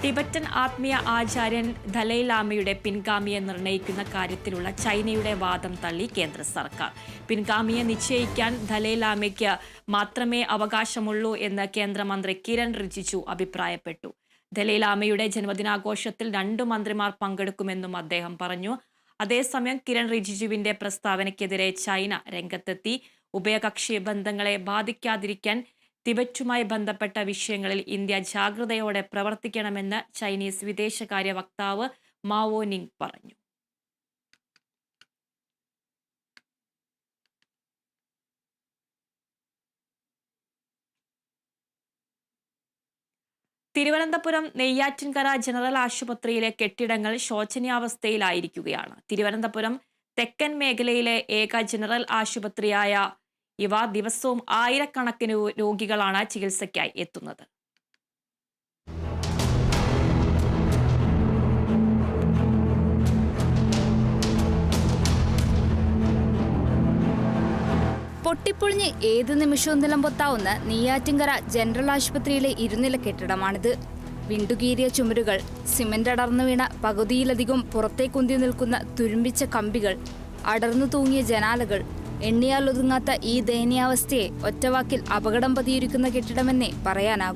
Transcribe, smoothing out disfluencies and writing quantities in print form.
Tibetan ആത്മീയ ആചാര്യൻ ദലൈലാമയുടെ പിൻഗാമിയെ നിർണയിക്കുന്ന കാര്യത്തിലുള്ള ചൈനയുടെ വാദം തള്ളി കേന്ദ്ര സർക്കാർ. പിൻഗാമിയെ നിശ്ചയിക്കാൻ ദലൈലാമയ്ക്ക് മാത്രമേ അവകാശമുള്ളൂ എന്ന് കേന്ദ്രമന്ത്രി കിരൺ റിജിജു അഭിപ്രായപ്പെട്ടു. ദലൈലാമയുടെ ജന്മദിനാഘോഷത്തിൽ 2 മന്ത്രിമാർ പങ്കെടുക്കുമെന്നും അദ്ദേഹം പറഞ്ഞു. അതേസമയം കിരൺ റിജിജുവിന്റെ പ്രസ്താവനയ്ക്കെതിരെ ചൈന രംഗത്തെത്തി. ഉഭയകക്ഷി ബന്ധങ്ങളെ ബാധിക്കാതിരിക്കാൻ ടിബറ്റുമായി ബന്ധപ്പെട്ട വിഷയങ്ങളിൽ ഇന്ത്യ ജാഗ്രതയോടെ പ്രവർത്തിക്കണമെന്ന് ചൈനീസ് വിദേശകാര്യ വക്താവ് മാവോ നിങ് പറഞ്ഞു. തിരുവനന്തപുരം നെയ്യാറ്റിൻകര ജനറൽ ആശുപത്രിയിലെ കെട്ടിടങ്ങൾ ശോചനീയാവസ്ഥയിലായിരിക്കുകയാണ്. തിരുവനന്തപുരം തെക്കൻ മേഖലയിലെ ഏക ജനറൽ ആശുപത്രിയായ ഇവ ദിവസവും ആയിരക്കണക്കിന് രോഗികളാണ് ചികിത്സയ്ക്കായി എത്തുന്നത്. പൊട്ടിപ്പൊളിഞ്ഞ് ഏത് നിമിഷവും നിലംപൊത്താവുന്ന നെയ്യാറ്റിൻകര ജനറൽ ആശുപത്രിയിലെ ഇരുനില കെട്ടിടമാണിത്. വിണ്ടുകീറിയ ചുമരുകൾ, സിമന്റ് അടർന്നു വീണ പകുതിയിലധികം പുറത്തേക്കുന്തി നിൽക്കുന്ന തുരുമ്പിച്ച കമ്പികൾ, അടർന്നു തൂങ്ങിയ ജനാലകൾ, എണ്ണിയാൽ ഒതുങ്ങാത്ത ഈ ദയനീയാവസ്ഥയെ ഒറ്റവാക്കിൽ അപകടം പതിയിരിക്കുന്ന കെട്ടിടമെന്നേ പറയാനാകും.